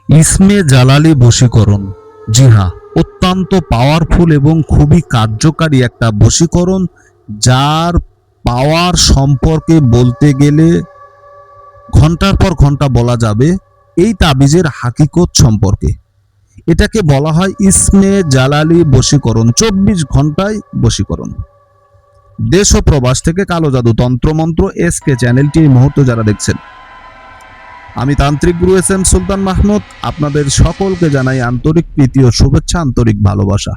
ইসমে জালালি বশীকরণ, জি হ্যাঁ, অত্যন্ত পাওয়ারফুল এবং খুবই কার্যকারী একটা বশীকরণ, যার পাওয়ার সম্পর্কে বলতে গেলে ঘন্টার পর ঘন্টা বলা যাবে। এই তাবিজের হাকিকত সম্পর্কে এটাকে বলা হয় ইসমে জালালি বশীকরণ, 24 ঘন্টায় বশীকরণ। দেশ ও প্রবাস থেকে কালো জাদু তন্ত্রমন্ত্র এসকে চ্যানেলটি এই মুহূর্তে যারা দেখছেন, আমি তান্ত্রিক গুরু এস এম সুলতান মাহমুদ আপনাদের সকলকে জানাই আন্তরিক প্রীতি ও শুভেচ্ছা, আন্তরিক ভালোবাসা।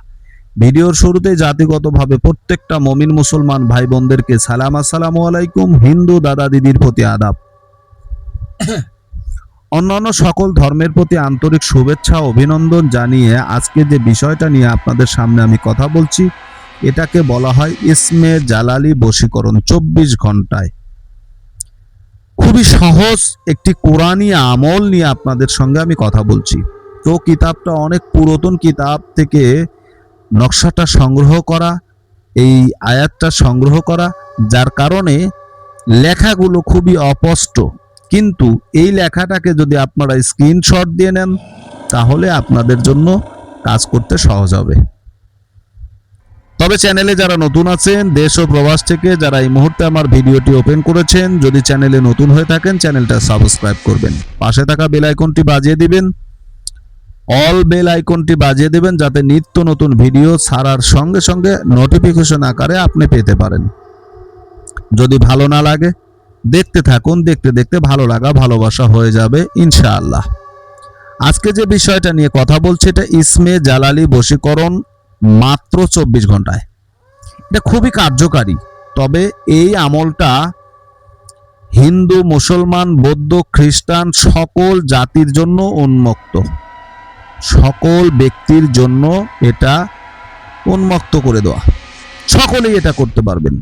ভিডিওর শুরুতে জাতিগতভাবে প্রত্যেকটা মমিন মুসলমান ভাই বোনদেরকে সালাম, আসসালামু আলাইকুম। হিন্দু দাদা দিদির প্রতি আদাব, অন্যান্য সকল ধর্মের প্রতি আন্তরিক শুভেচ্ছা অভিনন্দন জানিয়ে আজকে যে বিষয়টা নিয়ে আপনাদের সামনে আমি কথা বলছি, এটাকে বলা হয় ইসমে জালালি বশীকরণ 24 ঘন্টায়। খুবই সহজ একটি কোরআনী আমল নিয়ে আপনাদের সঙ্গে আমি কথা বলছি। তো কিতাবটা অনেক পুরাতন কিতাব থেকে নকশাটা সংগ্রহ করা, এই আয়াতটা সংগ্রহ করা, যার কারণে লেখাগুলো খুবই অস্পষ্ট, কিন্তু এই লেখাটাকে যদি আপনারা স্ক্রিনশট দিয়ে নেন তাহলে আপনাদের জন্য কাজ করতে সহজ হবে। তবে চ্যানেলে যারা নতুন আছেন, দেশ ও প্রবাস থেকে যারা এই মুহূর্তে আমার ভিডিওটি ওপেন করেছেন, যদি চ্যানেলে নতুন হয়ে থাকেন চ্যানেলটা সাবস্ক্রাইব করবেন, পাশে থাকা বেল আইকনটি বাজিয়ে দিবেন, অল বেল আইকনটি বাজিয়ে দিবেন, যাতে নিত্য নতুন ভিডিও ছাড়ার সঙ্গে সঙ্গে নোটিফিকেশন আকারে আপনি পেতে পারেন। যদি ভালো না লাগে দেখতে থাকুন, দেখতে দেখতে ভালো লাগা ভালোবাসা হয়ে যাবে ইনশাআল্লাহ। আজকে যে বিষয়টা নিয়ে কথা বলছি এটা ইসমে জালালি বশীকরণ, মাত্র 24 ঘন্টায়। এটা খুবই কার্যকারী। তবে এই আমলটা হিন্দু, মুসলমান, বৌদ্ধ, খ্রিস্টান সকল জাতির জন্য উন্মুক্ত, সকল ব্যক্তির জন্য এটা উন্মুক্ত করে দেওয়া। সকলেই এটা করতে পারবেন,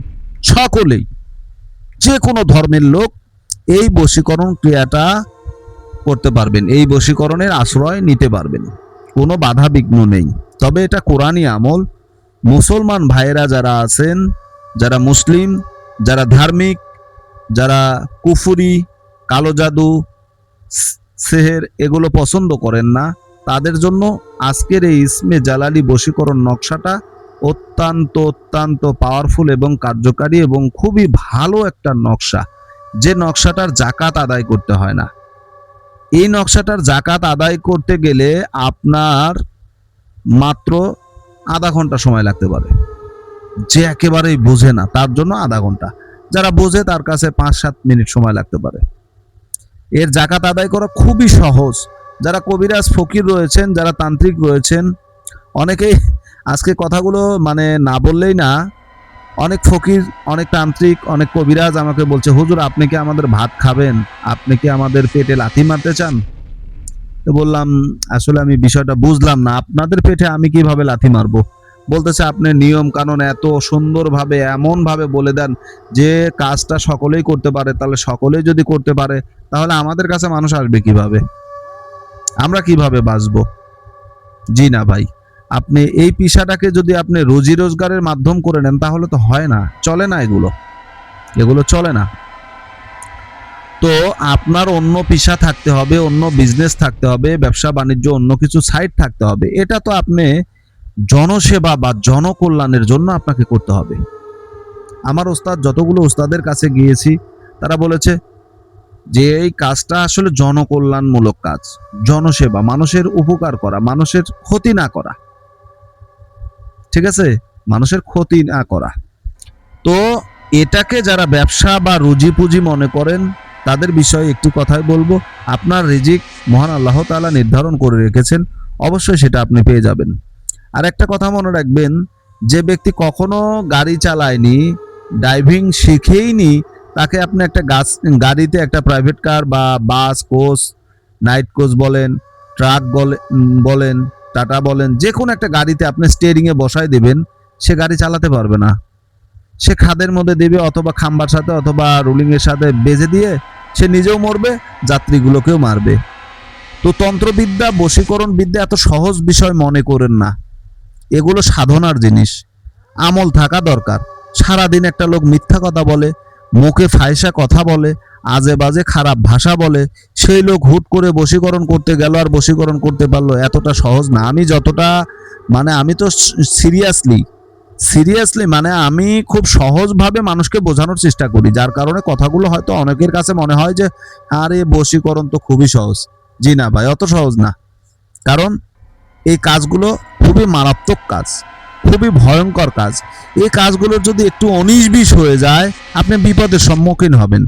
সকলেই, যে কোনো ধর্মের লোক এই বশীকরণ ক্রিয়াটা করতে পারবেন, এই বশীকরণের আশ্রয় নিতে পারবেন, কোনো বাধা বিঘ্ন নেই। তবে এটা কোরআনী আমল। মুসলমান ভাইয়েরা যারা আছেন, যারা মুসলিম, যারা ধার্মিক, যারা কুফরি, কালো জাদু, সেহের এগুলো পছন্দ করেন না, তাদের জন্য আজকের এই ইসমে জালালি বশীকরণ নকশাটা অত্যন্ত অত্যন্ত পাওয়ারফুল এবং কার্যকারী এবং খুবই ভালো একটা নকশা, যে নকশাটার জাকাত আদায় করতে হয় না। এই নকশাটার জাকাত আদায় করতে গেলে আপনার মাত্র আধা ঘন্টা সময় লাগতে পারে। যে একেবারেই বোঝে না তার জন্য আধা ঘন্টা, যারা বোঝে তার কাছে 5-7 মিনিট সময় লাগতে পারে। এর জাকাত আদায় করা খুবই সহজ। যারা কবিরাজ ফকির রয়েছেন, যারা তান্ত্রিক রয়েছেন, অনেকেই আজকে কথাগুলো মানে না বললেই না, অনেক ফকির, অনেক তান্ত্রিক, অনেক কবিরাজ আমাকে বলছে, হুজুর আপনি কি আমাদের ভাত খাবেন, আপনি কি আমাদের পেটে লাথি মারতে চান? তো বললাম আসলে আমি বিষয়টা বুঝলাম না, আপনাদের পেটে আমি কিভাবে লাথি মারবো? বলতেছে আপনি নিয়ম কানুন এত সুন্দরভাবে এমন ভাবে বলে দেন যে কাজটা সকলেই করতে পারে, তাহলে সকলেই যদি করতে পারে তাহলে আমাদের কাছে মানুষ আসবে কিভাবে, আমরা কিভাবে বাঁচবো? জি না ভাই, আপনি এই পেশাটাকে যদি আপনি রুজি রোজগারের মাধ্যম করে নেন তাহলে তো হয় না, চলে না, এগুলো চলে না। তো আপনার অন্য পেশা থাকতে হবে, অন্য বিজনেস থাকতে হবে, ব্যবসা বাণিজ্য অন্য কিছু সাইড থাকতে হবে। এটা তো আপনি জনসেবা বা জনকল্যাণের জন্য আপনাকে করতে হবে। আমার ওস্তাদ, যতগুলো ওস্তাদের কাছে গিয়েছি, তারা বলেছে যে এই কাজটা আসলে জনকল্যাণমূলক কাজ, জনসেবা, মানুষের উপকার করা, মানুষের ক্ষতি না করা, ঠিক আছে, মানুষের ক্ষতি না করা। তো এটাকে যারা ব্যবসা বা রুজি পুঁজি মনে করেন তাদের বিষয়ে একটু কথাই বলবো। আপনার রিজিক মহান আল্লাহ তাআলা নির্ধারণ করে রেখেছেন, অবশ্যই সেটা আপনি পেয়ে যাবেন। আর একটা কথা মনে রাখবেন, যে ব্যক্তি কখনো গাড়ি চালায়নি, ড্রাইভিং শিখেইনি, তাকে আপনি একটা গাড়িতে, একটা প্রাইভেট কার বা বাস, কোচ, নাইট কোচ বলেন, ট্রাক বলেন, টাটা বলেন, যে কোনো একটা গাড়িতে আপনি স্টিয়ারিংয়ে বসায় দেবেন, সে গাড়ি চালাতে পারবে না। সে খাদের মধ্যে দেবে, অথবা খাম্বার সাথে অথবা রুলিং এর সাথে বেঁধে দিয়ে সে নিজেও মরবে, যাত্রীগুলোকেও মারবে। তো তন্ত্রবিদ্যা, বশীকরণ বিদ্যা এত সহজ বিষয় মনে করেন না, এগুলো সাধনার জিনিস, আমল থাকা দরকার। সারাদিন একটা লোক মিথ্যা কথা বলে, মুখে ফায়সা কথা বলে, আজে বাজে খারাপ ভাষা বলে, সেই লোক হুট করে বশীকরণ করতে গেল আর বশীকরণ করতে পারলো, এতটা সহজ না। আমি যতটা আমি তো সিরিয়াসলি আমি খুব সহজভাবে মানুষকে বোঝানোর চেষ্টা করি, যার কারণে কথাগুলো হয়তো অনেকের কাছে মনে হয় যে আরে বশীকরণ তো খুবই সহজ। জি না ভাই, অত সহজ না। কারণ এই কাজগুলো খুবই মারাত্মক কাজ, খুবই ভয়ঙ্কর কাজ। এই কাজগুলোর যদি একটু 19-20 হয়ে যায়, আপনি বিপদের সম্মুখীন হবেন।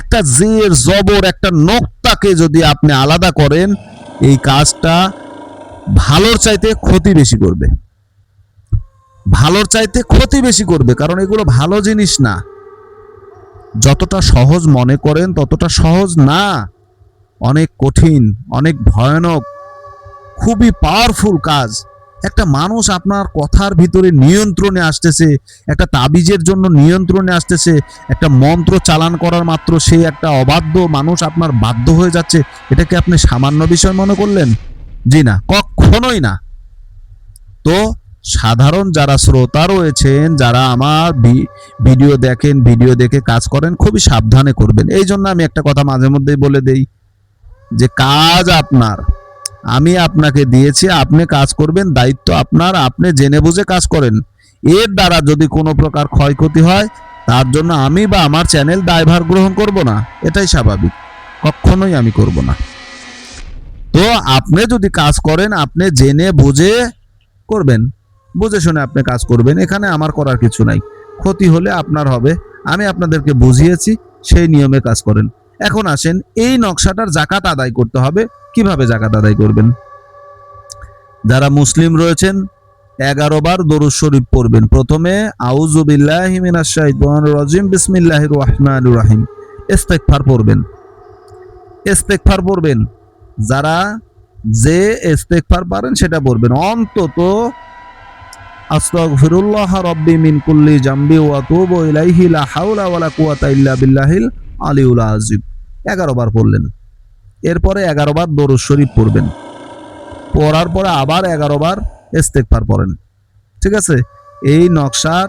একটা জের জবর একটা নোক্তাকে যদি আপনি আলাদা করেন, এই কাজটা ভালোর চাইতে ক্ষতি বেশি করবে, ভালোর চাইতে ক্ষতি বেশি করবে। কারণ এগুলো ভালো জিনিস না। যতটা সহজ মনে করেন ততটা সহজ না, অনেক কঠিন, অনেক ভয়ানক, খুবই পাওয়ারফুল কাজ। একটা মানুষ আপনার কথার ভিতরে নিয়ন্ত্রণে আসতেছে, একটা তাবিজের জন্য নিয়ন্ত্রণে আসতেছে, একটা মন্ত্র চালান করার মাত্র সে একটা অবাধ্য মানুষ আপনার বাধ্য হয়ে যাচ্ছে, এটাকে আপনি সামান্য বিষয় মনে করলেন? জি না, কখনোই না। তো সাধারণ যারা শ্রোতা রয়েছেন, যারা আমার ভিডিও দেখেন, ভিডিও দেখে কাজ করেন, খুবই সাবধানে করবেন। এই জন্য আমি একটা কথা মাঝে মধ্যেই বলে দেই যে কাজ আপনার, আমি আপনাকে দিয়েছি, আপনি কাজ করবেন, দায়িত্ব আপনার, আপনি জেনে বুঝে কাজ করেন। এর দ্বারা যদি কোনো প্রকার ক্ষয়ক্ষতি হয়, তার জন্য আমি বা আমার চ্যানেল দায়ভার গ্রহণ করব না, এটাই স্বাভাবিক, কখনোই আমি করব না। তো আপনি যদি কাজ করেন, আপনি জেনে বুঝে করবেন, বুঝে শুনে আপনি কাজ করবেন, এখানে আমার করার কিছু নাই। ক্ষতি হলে আপনার হবে, আমি আপনাদেরকে বুঝিয়েছি, সেই নিয়মে কাজ করেন। এখন আসেন, এই নকশাটার জাকাত আদায় করতে হবে। কিভাবে জাকাত আদায় করবেন? যারা মুসলিম রয়েছেন 11 বার দরুদ শরীফ পড়বেন। প্রথমে আউযু বিল্লাহি মিনাশ শাইতানির রাজিম বিসমিল্লাহির রহমানির রহিম ইস্তেগফার পড়বেন। ইস্তেগফার পড়বেন, যারা যে ইস্তেগফার পারেন সেটা পড়বেন। অন্তত আস্তাগফিরুল্লাহ রাব্বি মিন কুল্লি জামবি ওয়া আতুবু ইলাইহি লা হাওলা ওয়ালা কুওয়াতা ইল্লা বিল্লাহিল আলিউল আযীম 11 বার পড়লেন। এরপরে 11 বার দরুদ শরীফ পড়বেন। পড়ার পরে আবার 11 বার ইস্তেগফার পড়েন। ঠিক আছে? এই নকশার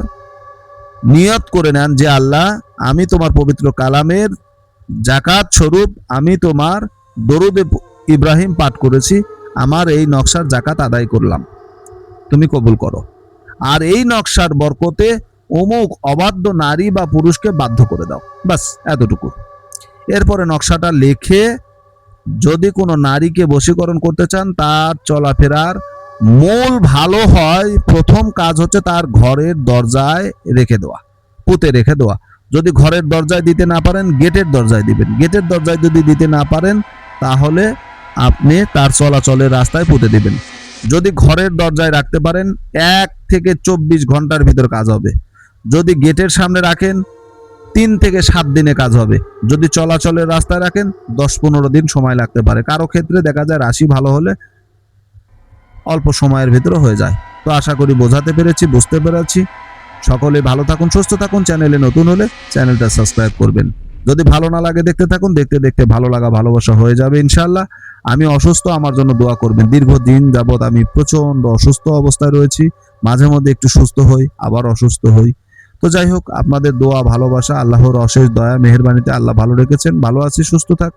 নিয়ত করে নেন যে আল্লাহ, আমি তোমার পবিত্র কালামের জাকাত স্বরূপ আমি তোমার দরুদে ইব্রাহিম পাঠ করেছি, আমার এই নকশার জাকাত আদায় করলাম, তুমি কবুল করো। আর এই নকশার বরকতে অমুক অবাধ্য নারী বা পুরুষকে বাধ্য করে দাও, বাস এতটুকু। এরপরে নকশাটা লিখে যদি কোনো নারীকে বশীকরণ করতে চান, তার চলাফেরার মূল ভালো হয়, প্রথম কাজ হচ্ছে তার ঘরের দরজায় রেখে দেওয়া, পুঁতে রেখে দেওয়া। যদি ঘরের দরজায় দিতে না পারেন, গেটের দরজায় দিবেন। গেটের দরজায় যদি দিতে না পারেন, তাহলে আপনি তার চলাচলের রাস্তায় পুঁতে দিবেন। যদি ঘরের দরজায় রাখতে পারেন, 1 থেকে 24 ঘন্টার ভিতর কাজ হবে। যদি গেটের সামনে রাখেন, 3 থেকে 7 দিনে কাজ হবে। যদি চলাচলের রাস্তায় রাখেন, 10-15 দিন সময় লাগতে পারে। কারো ক্ষেত্রে দেখা যায় রাশি ভালো হলে অল্প সময়ের ভিতরে হয়ে যায়। তো আশা করি বোঝাতে পেরেছি, বুঝতে পেরেছি। সকলে ভালো থাকুন, সুস্থ থাকুন। চ্যানেলে নতুন হলে চ্যানেলটা সাবস্ক্রাইব করবেন। যদি ভালো না লাগে দেখতে থাকুন, দেখতে দেখতে ভালো লাগা ভালোবাসা হয়ে যাবে ইনশাআল্লাহ। আমি অসুস্থ, আমার জন্য দোয়া করবেন। দীর্ঘদিন যাবৎ আমি প্রচন্ড অসুস্থ অবস্থায় রয়েছি, মাঝে মধ্যে একটু সুস্থ হই, আবার অসুস্থ হই। তো যাই হোক, আপনাদের দোয়া ভালোবাসা, আল্লাহর অশেষ দয়া মেহেরবানিতে আল্লাহ ভালো রেখেছেন। ভালো আছি, সুস্থ থাক।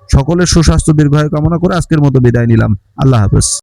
সকলের সুস্বাস্থ্য দীর্ঘায়ু কামনা করে আজকের মতো বিদায় নিলাম। আল্লাহ হাফেজ।